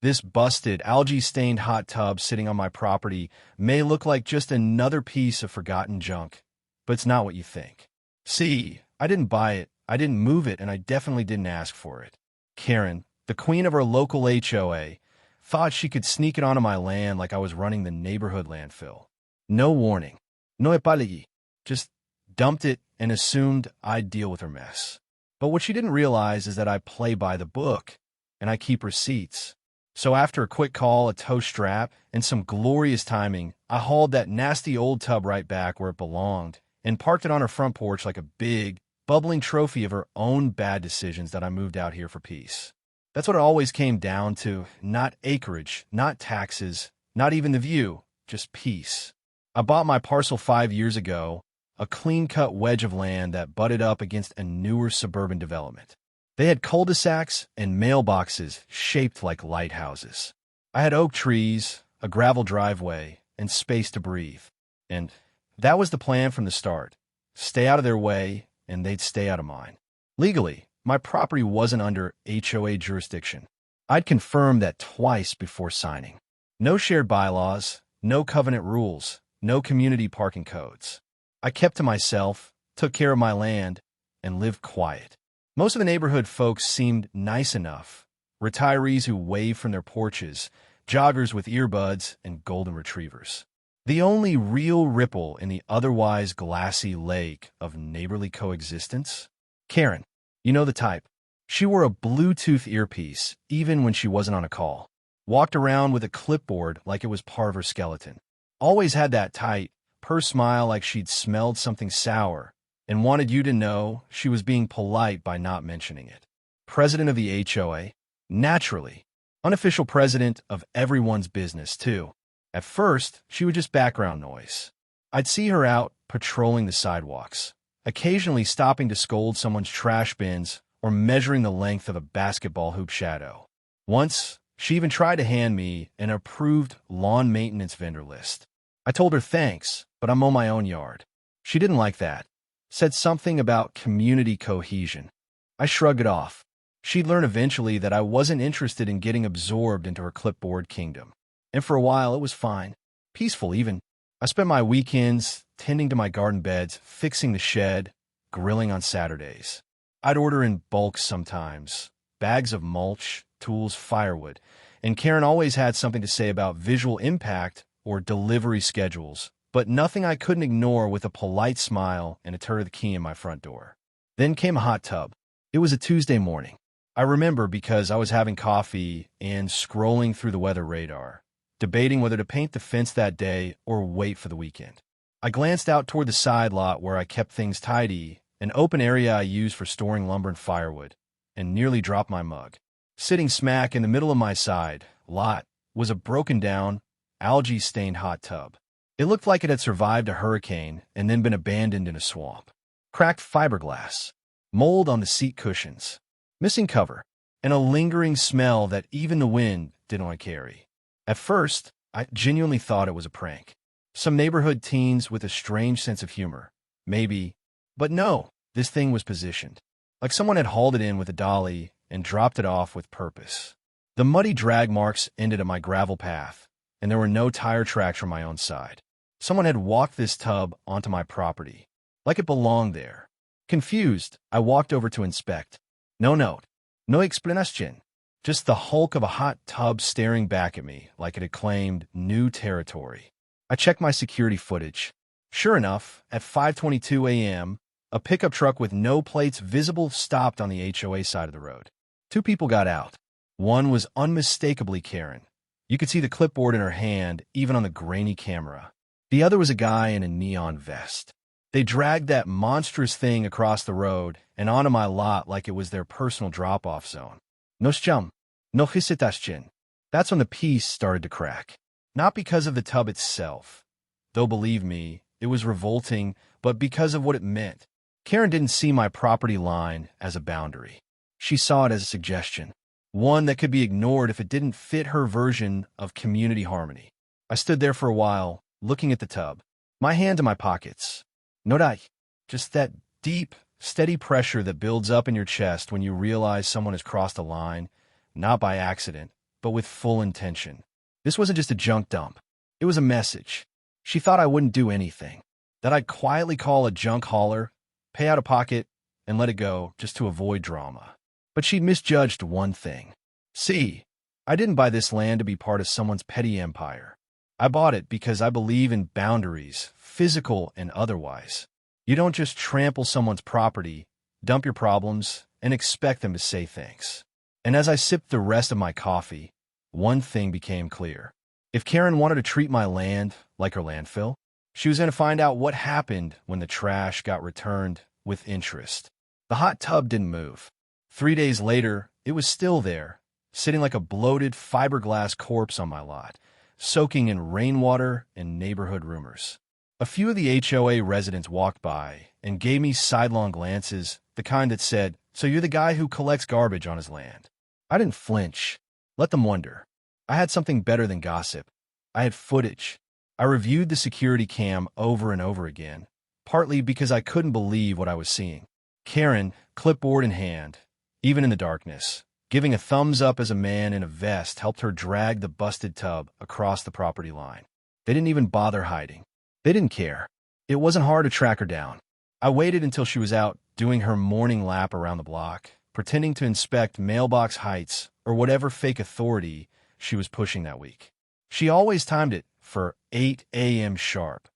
This busted, algae-stained hot tub sitting on my property may look like just another piece of forgotten junk, but it's not what you think. See, I didn't buy it, I didn't move it, and I definitely didn't ask for it. Karen, the queen of our local HOA, thought she could sneak it onto my land like I was running the neighborhood landfill. No warning. No epalegi. Just dumped it and assumed I'd deal with her mess. But what she didn't realize is that I play by the book, and I keep receipts. So after a quick call, a tow strap, and some glorious timing, I hauled that nasty old tub right back where it belonged and parked it on her front porch like a big, bubbling trophy of her own bad decisions that I moved out here for peace. That's what it always came down to, not acreage, not taxes, not even the view, just peace. I bought my parcel 5 years ago, a clean-cut wedge of land that butted up against a newer suburban development. They had cul-de-sacs and mailboxes shaped like lighthouses. I had oak trees, a gravel driveway, and space to breathe. And that was the plan from the start. Stay out of their way, and they'd stay out of mine. Legally, my property wasn't under HOA jurisdiction. I'd confirmed that twice before signing. No shared bylaws, no covenant rules, no community parking codes. I kept to myself, took care of my land, and lived quiet. Most of the neighborhood folks seemed nice enough. Retirees who waved from their porches, joggers with earbuds, and golden retrievers. The only real ripple in the otherwise glassy lake of neighborly coexistence? Karen, you know the type. She wore a Bluetooth earpiece, even when she wasn't on a call. Walked around with a clipboard like it was part of her skeleton. Always had that tight, purse smile like she'd smelled something sour, and wanted you to know she was being polite by not mentioning it. President of the HOA? Naturally. Unofficial president of everyone's business, too. At first, she was just background noise. I'd see her out patrolling the sidewalks, occasionally stopping to scold someone's trash bins or measuring the length of a basketball hoop shadow. Once, she even tried to hand me an approved lawn maintenance vendor list. I told her thanks, but I'm on my own yard. She didn't like that. Said something about community cohesion. I shrugged it off. She'd learn eventually that I wasn't interested in getting absorbed into her clipboard kingdom. And for a while, it was fine. Peaceful, even. I spent my weekends tending to my garden beds, fixing the shed, grilling on Saturdays. I'd order in bulk sometimes. Bags of mulch, tools, firewood. And Karen always had something to say about visual impact or delivery schedules, but nothing I couldn't ignore with a polite smile and a turn of the key in my front door. Then came a hot tub. It was a Tuesday morning. I remember because I was having coffee and scrolling through the weather radar, debating whether to paint the fence that day or wait for the weekend. I glanced out toward the side lot where I kept things tidy, an open area I used for storing lumber and firewood, and nearly dropped my mug. Sitting smack in the middle of my side lot was a broken-down, algae-stained hot tub. It looked like it had survived a hurricane and then been abandoned in a swamp. Cracked fiberglass, mold on the seat cushions, missing cover, and a lingering smell that even the wind didn't want to carry. At first, I genuinely thought it was a prank. Some neighborhood teens with a strange sense of humor. Maybe. But no, this thing was positioned. Like someone had hauled it in with a dolly and dropped it off with purpose. The muddy drag marks ended at my gravel path, and there were no tire tracks from my own side. Someone had walked this tub onto my property, like it belonged there. Confused, I walked over to inspect. No note. No explanation. Just the hulk of a hot tub staring back at me like it had claimed new territory. I checked my security footage. Sure enough, at 5:22 a.m., a pickup truck with no plates visible stopped on the HOA side of the road. 2 people got out. One was unmistakably Karen. You could see the clipboard in her hand, even on the grainy camera. The other was a guy in a neon vest. They dragged that monstrous thing across the road and onto my lot like it was their personal drop-off zone. No chum, no hesitation. That's when the peace started to crack. Not because of the tub itself, though believe me, it was revolting, but because of what it meant. Karen didn't see my property line as a boundary. She saw it as a suggestion, one that could be ignored if it didn't fit her version of community harmony. I stood there for a while, looking at the tub, my hand in my pockets. No dai, just that deep, steady pressure that builds up in your chest when you realize someone has crossed a line, not by accident, but with full intention. This wasn't just a junk dump. It was a message. She thought I wouldn't do anything, that I'd quietly call a junk hauler, pay out of pocket, and let it go just to avoid drama. But she'd misjudged one thing. See, I didn't buy this land to be part of someone's petty empire. I bought it because I believe in boundaries, physical and otherwise. You don't just trample someone's property, dump your problems, and expect them to say thanks. And as I sipped the rest of my coffee, one thing became clear. If Karen wanted to treat my land like her landfill, she was going to find out what happened when the trash got returned with interest. The hot tub didn't move. 3 days later, it was still there, sitting like a bloated fiberglass corpse on my lot, soaking in rainwater and neighborhood rumors. A few of the HOA residents walked by and gave me sidelong glances, the kind that said, "So you're the guy who collects garbage on his land." I didn't flinch. Let them wonder. I had something better than gossip. I had footage. I reviewed the security cam over and over again, partly because I couldn't believe what I was seeing. Karen, clipboard in hand, even in the darkness, giving a thumbs up as a man in a vest helped her drag the busted tub across the property line. They didn't even bother hiding. They didn't care. It wasn't hard to track her down. I waited until she was out doing her morning lap around the block, pretending to inspect mailbox heights or whatever fake authority she was pushing that week. She always timed it for 8 a.m. sharp,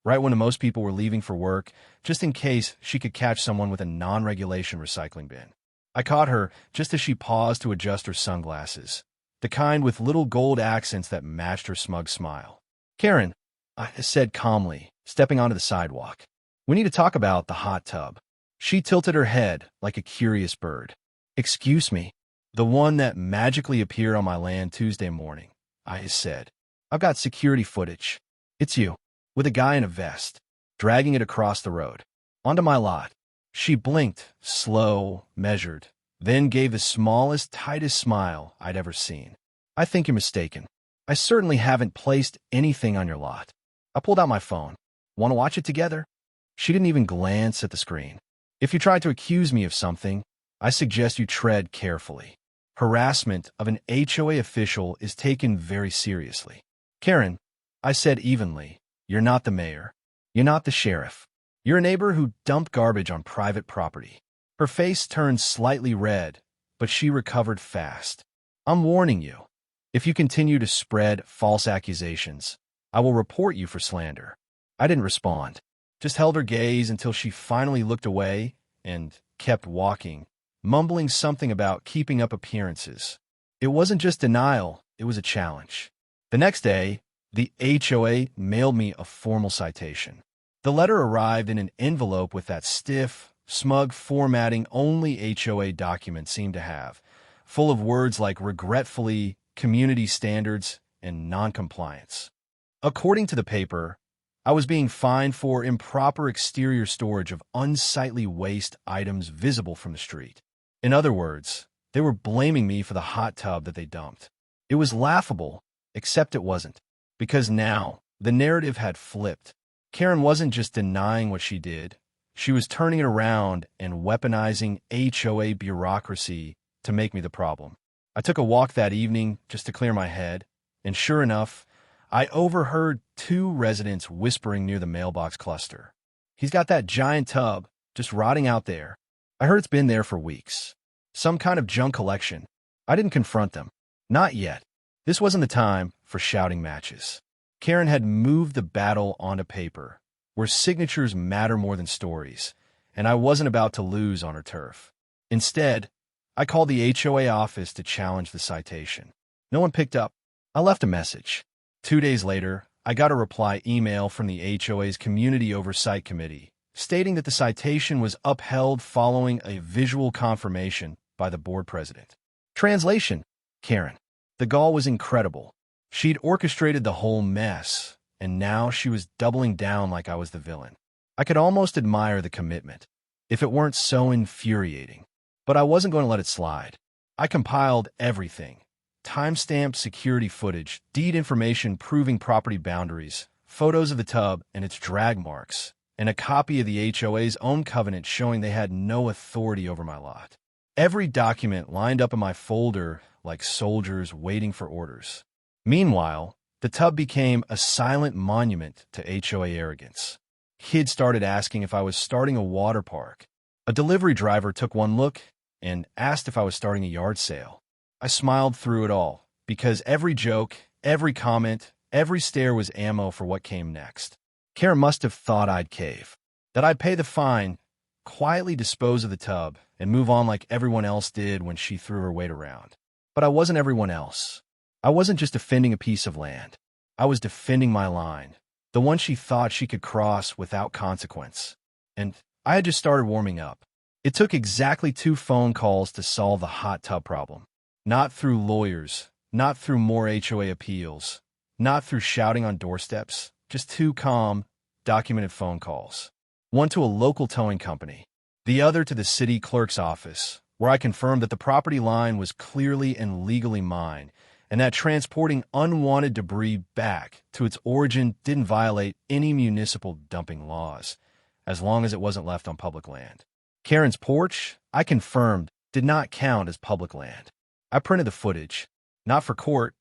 right when most people were leaving for work, just in case she could catch someone with a non-regulation recycling bin. I caught her just as she paused to adjust her sunglasses, the kind with little gold accents that matched her smug smile. "Karen," I said calmly, stepping onto the sidewalk. "We need to talk about the hot tub." She tilted her head like a curious bird. "Excuse me?" "The one that magically appeared on my land Tuesday morning," I said. "I've got security footage. It's you, with a guy in a vest, dragging it across the road, onto my lot." She blinked, slow, measured, then gave the smallest, tightest smile I'd ever seen. "I think you're mistaken. I certainly haven't placed anything on your lot." I pulled out my phone. "Want to watch it together?" She didn't even glance at the screen. "If you try to accuse me of something, I suggest you tread carefully. Harassment of an HOA official is taken very seriously." "Karen," I said evenly, "you're not the mayor. You're not the sheriff. You're a neighbor who dumped garbage on private property." Her face turned slightly red, but she recovered fast. "I'm warning you. If you continue to spread false accusations, I will report you for slander." I didn't respond, just held her gaze until she finally looked away and kept walking, mumbling something about keeping up appearances. It wasn't just denial, it was a challenge. The next day, the HOA mailed me a formal citation. The letter arrived in an envelope with that stiff, smug formatting only HOA documents seem to have, full of words like regretfully, community standards, and noncompliance. According to the paper, I was being fined for improper exterior storage of unsightly waste items visible from the street. In other words, they were blaming me for the hot tub that they dumped. It was laughable, except it wasn't, because now the narrative had flipped. Karen wasn't just denying what she did. She was turning it around and weaponizing HOA bureaucracy to make me the problem. I took a walk that evening just to clear my head, and sure enough, I overheard 2 residents whispering near the mailbox cluster. "He's got that giant tub just rotting out there. I heard it's been there for weeks. Some kind of junk collection." I didn't confront them. Not yet. This wasn't the time for shouting matches. Karen had moved the battle onto paper, where signatures matter more than stories, and I wasn't about to lose on her turf. Instead, I called the HOA office to challenge the citation. No one picked up. I left a message. 2 days later, I got a reply email from the HOA's Community Oversight Committee, stating that the citation was upheld following a visual confirmation by the board president. Translation: Karen. The gall was incredible. She'd orchestrated the whole mess, and now she was doubling down like I was the villain. I could almost admire the commitment, if it weren't so infuriating. But I wasn't going to let it slide. I compiled everything: timestamped security footage, deed information proving property boundaries, photos of the tub and its drag marks, and a copy of the HOA's own covenant showing they had no authority over my lot. Every document lined up in my folder like soldiers waiting for orders. Meanwhile, the tub became a silent monument to HOA arrogance. Kids started asking if I was starting a water park. A delivery driver took one look and asked if I was starting a yard sale. I smiled through it all, because every joke, every comment, every stare was ammo for what came next. Karen must have thought I'd cave, that I'd pay the fine, quietly dispose of the tub, and move on like everyone else did when she threw her weight around. But I wasn't everyone else. I wasn't just defending a piece of land. I was defending my line, the one she thought she could cross without consequence. And I had just started warming up. It took exactly 2 phone calls to solve the hot tub problem. Not through lawyers, not through more HOA appeals, not through shouting on doorsteps, just 2 calm, documented phone calls. One to a local towing company, the other to the city clerk's office, where I confirmed that the property line was clearly and legally mine, and that transporting unwanted debris back to its origin didn't violate any municipal dumping laws, as long as it wasn't left on public land. Karen's porch, I confirmed, did not count as public land. I printed the footage, not for court,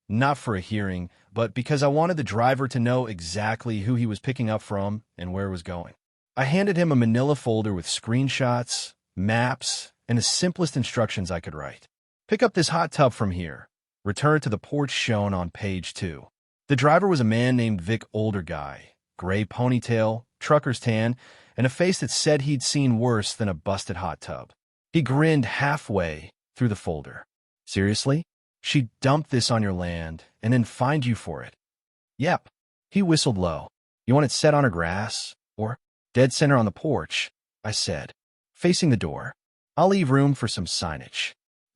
not for a hearing, but because I wanted the driver to know exactly who he was picking up from and where it was going. I handed him a manila folder with screenshots, maps, and the simplest instructions I could write. Pick up this hot tub from here. Return to the porch shown on page 2. The driver was a man named Vic, older guy, gray ponytail, trucker's tan, and a face that said he'd seen worse than a busted hot tub. He grinned halfway through the folder. Seriously? She'd dump this on your land and then find you for it. Yep. He whistled low. You want it set on her grass? Or dead center on the porch? I said, facing the door. I'll leave room for some signage.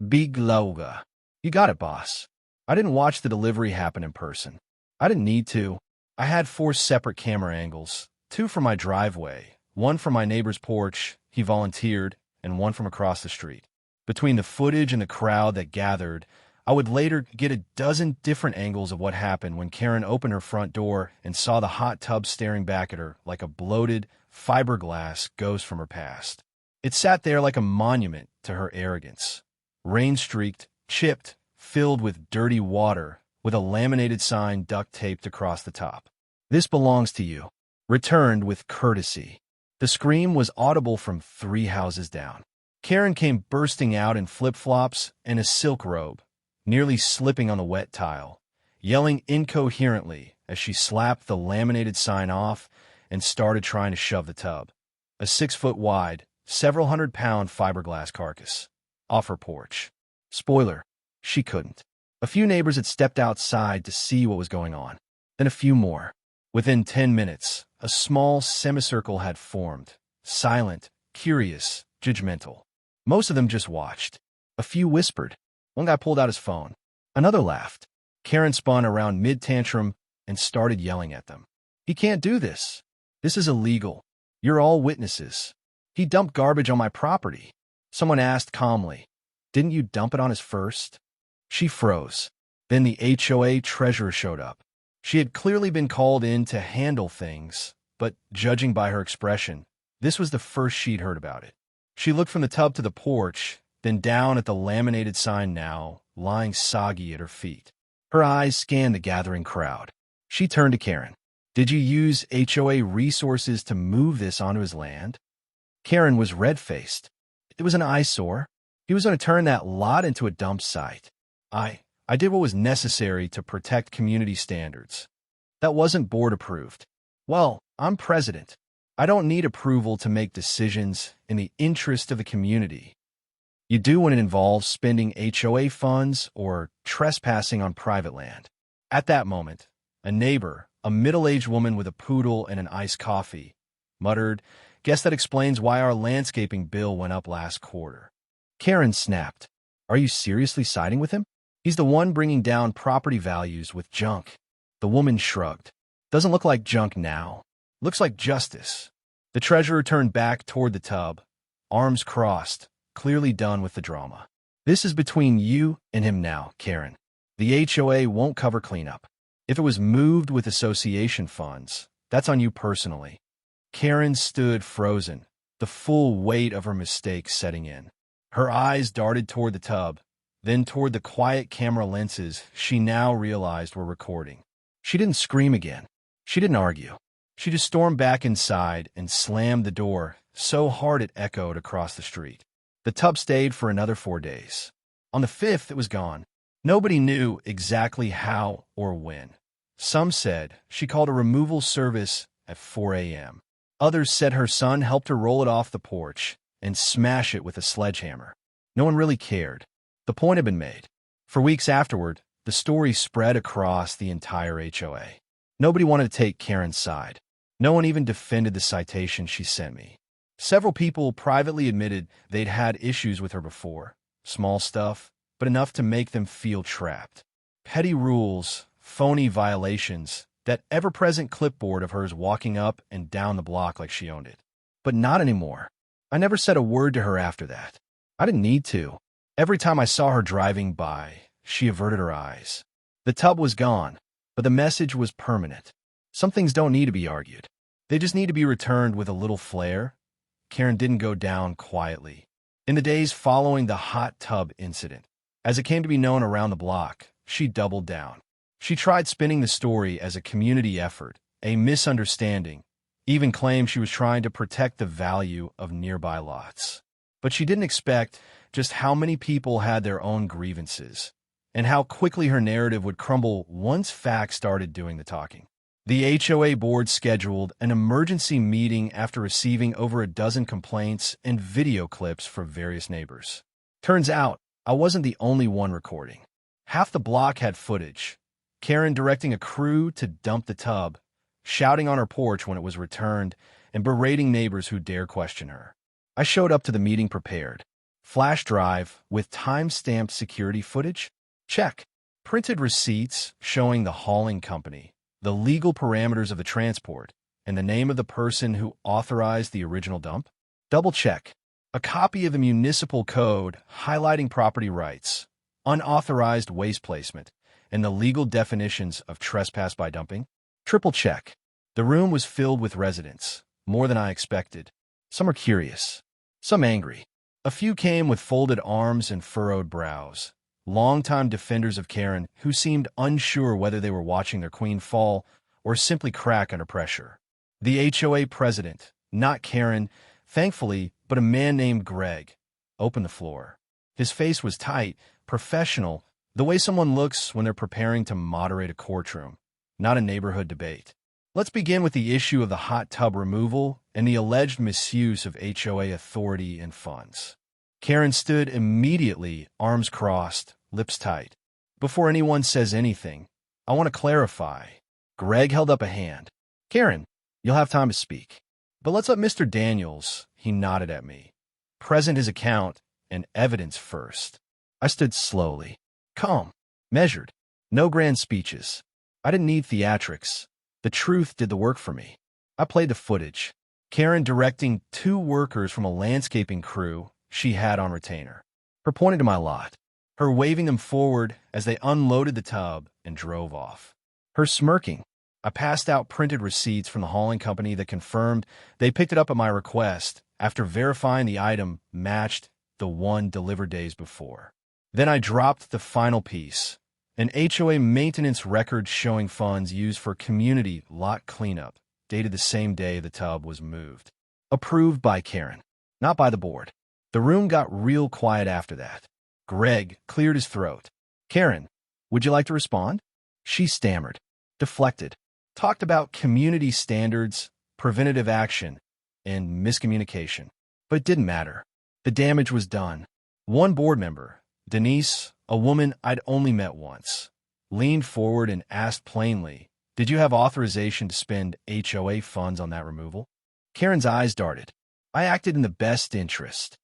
Big logo. You got it, boss. I didn't watch the delivery happen in person. I didn't need to. I had 4 separate camera angles, 2 from my driveway, 1 from my neighbor's porch, he volunteered, and 1 from across the street. Between the footage and the crowd that gathered, I would later get a dozen different angles of what happened when Karen opened her front door and saw the hot tub staring back at her like a bloated, fiberglass ghost from her past. It sat there like a monument to her arrogance. Rain-streaked, chipped, filled with dirty water, with a laminated sign duct-taped across the top. This belongs to you. Returned with courtesy. The scream was audible from 3 houses down. Karen came bursting out in flip-flops and a silk robe, nearly slipping on the wet tile, yelling incoherently as she slapped the laminated sign off and started trying to shove the tub, a 6-foot-wide, several hundred-pound fiberglass carcass, off her porch. Spoiler, she couldn't. A few neighbors had stepped outside to see what was going on, then a few more. Within 10 minutes, a small semicircle had formed, silent, curious, judgmental. Most of them just watched. A few whispered. One guy pulled out his phone. Another laughed. Karen spun around mid-tantrum and started yelling at them. He can't do this. This is illegal. You're all witnesses. He dumped garbage on my property. Someone asked calmly, didn't you dump it on his first? She froze. Then the HOA treasurer showed up. She had clearly been called in to handle things, but judging by her expression, this was the first she'd heard about it. She looked from the tub to the porch, then down at the laminated sign now, lying soggy at her feet. Her eyes scanned the gathering crowd. She turned to Karen. Did you use HOA resources to move this onto his land? Karen was red-faced. It was an eyesore. He was going to turn that lot into a dump site. I did what was necessary to protect community standards. That wasn't board approved. Well, I'm president. I don't need approval to make decisions in the interest of the community. You do when it involves spending HOA funds or trespassing on private land. At that moment, a neighbor, a middle-aged woman with a poodle and an iced coffee, muttered, "Guess that explains why our landscaping bill went up last quarter." Karen snapped. Are you seriously siding with him? He's the one bringing down property values with junk. The woman shrugged. Doesn't look like junk now. Looks like justice. The treasurer turned back toward the tub, arms crossed, clearly done with the drama. This is between you and him now, Karen. The HOA won't cover cleanup. If it was moved with association funds, that's on you personally. Karen stood frozen, the full weight of her mistake setting in. Her eyes darted toward the tub, then toward the quiet camera lenses she now realized were recording. She didn't scream again. She didn't argue. She just stormed back inside and slammed the door so hard it echoed across the street. The tub stayed for another 4 days. On the 5th, it was gone. Nobody knew exactly how or when. Some said she called a removal service at 4 a.m. Others said her son helped her roll it off the porch and smash it with a sledgehammer. No one really cared. The point had been made. For weeks afterward, the story spread across the entire HOA. Nobody wanted to take Karen's side. No one even defended the citation she sent me. Several people privately admitted they'd had issues with her before. Small stuff, but enough to make them feel trapped. Petty rules, phony violations, that ever-present clipboard of hers walking up and down the block like she owned it. But not anymore. I never said a word to her after that. I didn't need to. Every time I saw her driving by, she averted her eyes. The tub was gone, but the message was permanent. Some things don't need to be argued. They just need to be returned with a little flair. Karen didn't go down quietly. In the days following the hot tub incident, as it came to be known around the block, she doubled down. She tried spinning the story as a community effort, a misunderstanding, even claimed she was trying to protect the value of nearby lots. But she didn't expect just how many people had their own grievances, and how quickly her narrative would crumble once facts started doing the talking. The HOA board scheduled an emergency meeting after receiving over a dozen complaints and video clips from various neighbors. Turns out, I wasn't the only one recording. Half the block had footage. Karen directing a crew to dump the tub, shouting on her porch when it was returned, and berating neighbors who dare question her. I showed up to the meeting prepared. Flash drive with time-stamped security footage? Check. Printed receipts showing the hauling company, the legal parameters of the transport, and the name of the person who authorized the original dump? Double check. A copy of the municipal code highlighting property rights, unauthorized waste placement, and the legal definitions of trespass by dumping? Triple check. The room was filled with residents, more than I expected. Some are curious, some angry. A few came with folded arms and furrowed brows, longtime defenders of Karen who seemed unsure whether they were watching their queen fall or simply crack under pressure. The HOA president, not Karen, thankfully, but a man named Greg, opened the floor. His face was tight, professional, the way someone looks when they're preparing to moderate a courtroom, not a neighborhood debate. Let's begin with the issue of the hot tub removal and the alleged misuse of HOA authority and funds. Karen stood immediately, arms crossed, lips tight. Before anyone says anything, I want to clarify. Greg held up a hand. Karen, you'll have time to speak. But let's let Mr. Daniels, he nodded at me, present his account and evidence first. I stood slowly, calm, measured, no grand speeches. I didn't need theatrics. The truth did the work for me. I played the footage. Karen directing 2 workers from a landscaping crew she had on retainer. Her pointing to my lot. Her waving them forward as they unloaded the tub and drove off. Her smirking. I passed out printed receipts from the hauling company that confirmed they picked it up at my request after verifying the item matched the one delivered days before. Then I dropped the final piece, an HOA maintenance record showing funds used for community lot cleanup, dated the same day the tub was moved. Approved by Karen, not by the board. The room got real quiet after that. Greg cleared his throat. Karen, would you like to respond? She stammered, deflected, talked about community standards, preventative action, and miscommunication. But it didn't matter. The damage was done. One board member, Denise, a woman I'd only met once, leaned forward and asked plainly, did you have authorization to spend HOA funds on that removal? Karen's eyes darted. I acted in the best interest.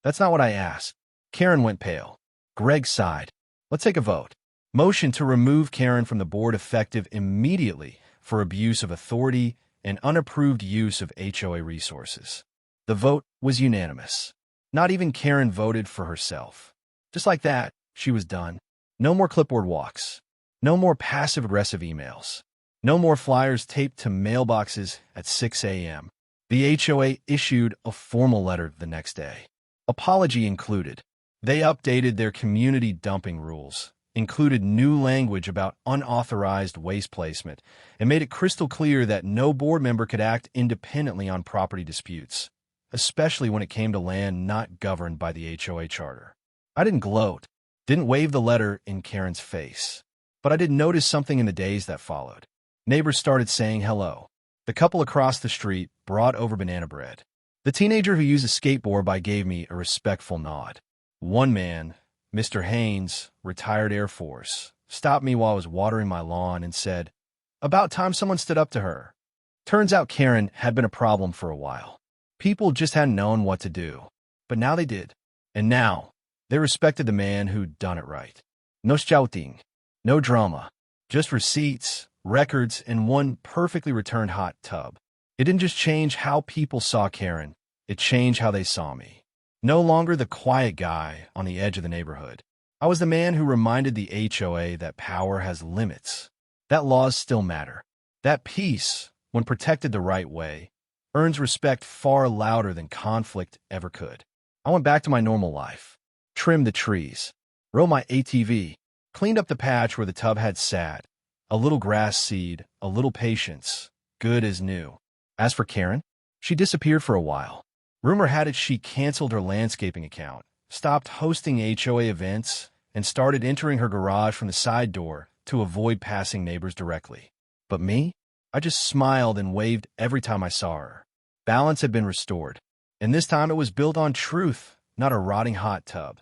That's not what I asked. Karen went pale. Greg sighed. Let's take a vote. Motion to remove Karen from the board effective immediately for abuse of authority and unapproved use of HOA resources. The vote was unanimous. Not even Karen voted for herself. Just like that, she was done. No more clipboard walks. No more passive-aggressive emails. No more flyers taped to mailboxes at 6 a.m. The HOA issued a formal letter the next day. Apology included. They updated their community dumping rules, included new language about unauthorized waste placement, and made it crystal clear that no board member could act independently on property disputes, especially when it came to land not governed by the HOA charter. I didn't gloat, didn't wave the letter in Karen's face, but I did notice something in the days that followed. Neighbors started saying hello. The couple across the street brought over banana bread. The teenager who used a skateboard gave me a respectful nod. One man, Mr. Haynes, retired Air Force, stopped me while I was watering my lawn and said, "About time someone stood up to her." Turns out Karen had been a problem for a while. People just hadn't known what to do. But now they did. And now, they respected the man who'd done it right. No shouting, no drama, just receipts, records, and one perfectly returned hot tub. It didn't just change how people saw Karen, it changed how they saw me. No longer the quiet guy on the edge of the neighborhood. I was the man who reminded the HOA that power has limits, that laws still matter, that peace, when protected the right way, earns respect far louder than conflict ever could. I went back to my normal life, trimmed the trees, rode my ATV, cleaned up the patch where the tub had sat, a little grass seed, a little patience, good as new. As for Karen, she disappeared for a while. Rumor had it she canceled her landscaping account, stopped hosting HOA events, and started entering her garage from the side door to avoid passing neighbors directly. But me? I just smiled and waved every time I saw her. Balance had been restored, and this time it was built on truth, not a rotting hot tub.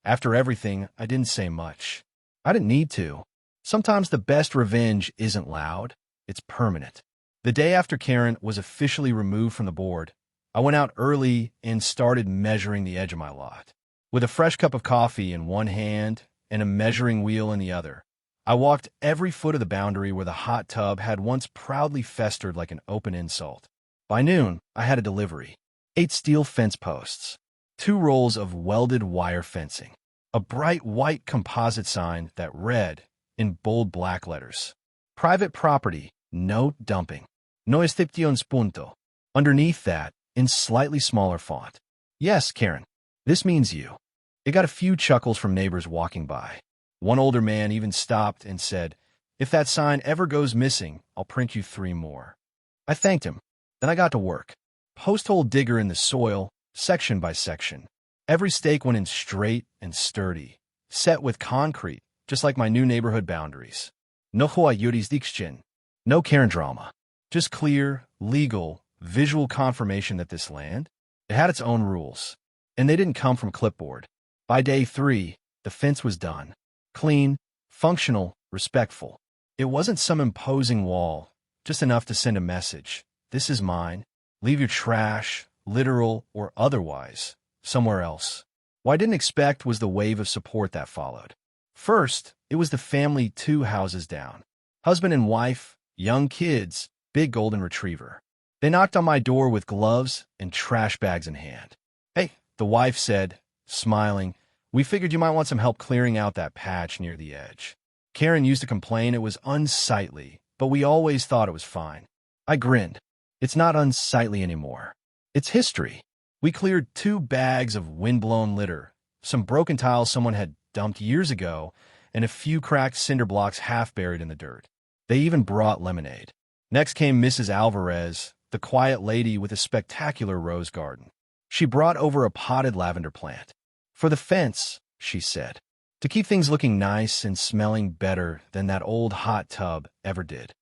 After everything, I didn't say much. I didn't need to. Sometimes the best revenge isn't loud, it's permanent. The day after Karen was officially removed from the board, I went out early and started measuring the edge of my lot. With a fresh cup of coffee in one hand and a measuring wheel in the other, I walked every foot of the boundary where the hot tub had once proudly festered like an open insult. By noon, I had a delivery. 8 steel fence posts, 2 rolls of welded wire fencing, a bright white composite sign that read, in bold black letters, "Private property, no dumping. No excepciones punto." Underneath that, in slightly smaller font, "Yes, Karen, this means you." It got a few chuckles from neighbors walking by. One older man even stopped and said, "If that sign ever goes missing, I'll print you 3 more. I thanked him. Then I got to work. Post-hole digger in the soil, section by section. Every stake went in straight and sturdy, set with concrete, just like my new neighborhood boundaries. No HOA jurisdiction. No Karen drama. Just clear, legal, visual confirmation that this land, it had its own rules, and they didn't come from clipboard. By day 3, the fence was done. Clean, functional, respectful. It wasn't some imposing wall, just enough to send a message. This is mine. Leave your trash, literal or otherwise, somewhere else. What I didn't expect was the wave of support that followed. First, it was the family 2 houses down. Husband and wife, young kids, big golden retriever. They knocked on my door with gloves and trash bags in hand. "Hey," the wife said, smiling, "we figured you might want some help clearing out that patch near the edge." Karen used to complain it was unsightly, but we always thought it was fine. I grinned. It's not unsightly anymore. It's history. We cleared 2 bags of windblown litter, some broken tiles someone had dumped years ago, and a few cracked cinder blocks half buried in the dirt. They even brought lemonade. Next came Mrs. Alvarez, the quiet lady with a spectacular rose garden. She brought over a potted lavender plant. "For the fence," she said, "to keep things looking nice and smelling better than that old hot tub ever did."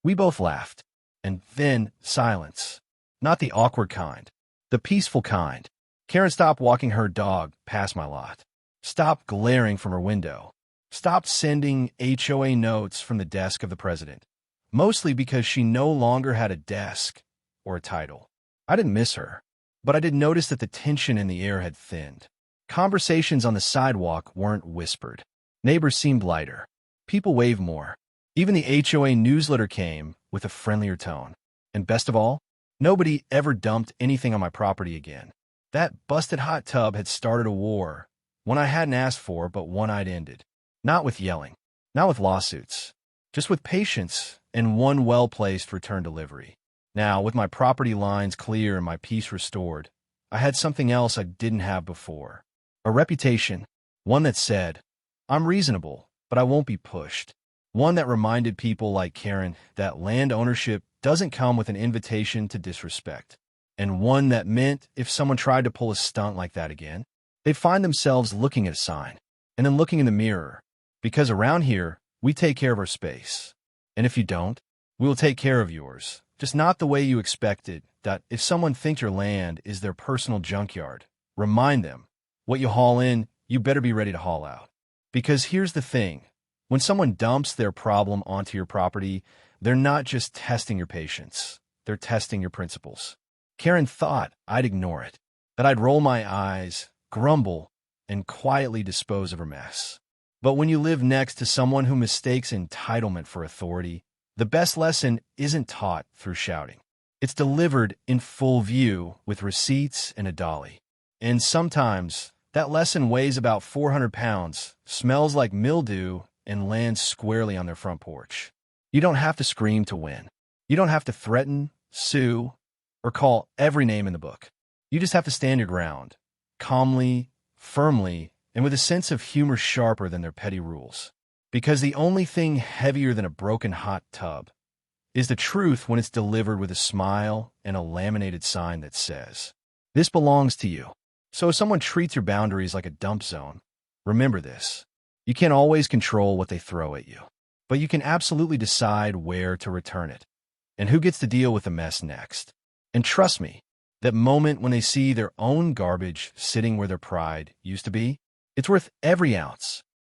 We both laughed. And then silence. Not the awkward kind, the peaceful kind. Karen stopped walking her dog past my lot, stopped glaring from her window, stopped sending HOA notes from the desk of the president, mostly because she no longer had a desk or a title. I didn't miss her, but I did notice that the tension in the air had thinned. Conversations on the sidewalk weren't whispered. Neighbors seemed lighter. People waved more. Even the HOA newsletter came with a friendlier tone. And best of all, nobody ever dumped anything on my property again. That busted hot tub had started a war, one I hadn't asked for, but one I'd ended. Not with yelling, not with lawsuits, just with patience and one well-placed return delivery. Now, with my property lines clear and my peace restored, I had something else I didn't have before. A reputation. One that said, I'm reasonable, but I won't be pushed. One that reminded people like Karen that land ownership doesn't come with an invitation to disrespect. And one that meant if someone tried to pull a stunt like that again, they'd find themselves looking at a sign and then looking in the mirror. Because around here, we take care of our space. And if you don't, we will take care of yours. Just not the way you expected. That if someone thinks your land is their personal junkyard, remind them, what you haul in, you better be ready to haul out. Because here's the thing. When someone dumps their problem onto your property, they're not just testing your patience. They're testing your principles. Karen thought I'd ignore it, that I'd roll my eyes, grumble, and quietly dispose of her mess. But when you live next to someone who mistakes entitlement for authority, the best lesson isn't taught through shouting. It's delivered in full view with receipts and a dolly. And sometimes that lesson weighs about 400 pounds, smells like mildew, and lands squarely on their front porch. You don't have to scream to win. You don't have to threaten, sue, or call every name in the book. You just have to stand your ground, calmly, firmly, and with a sense of humor sharper than their petty rules. Because the only thing heavier than a broken hot tub is the truth when it's delivered with a smile and a laminated sign that says, this belongs to you. So if someone treats your boundaries like a dump zone, remember this. You can't always control what they throw at you, but you can absolutely decide where to return it and who gets to deal with the mess next. And trust me, that moment when they see their own garbage sitting where their pride used to be, it's worth every ounce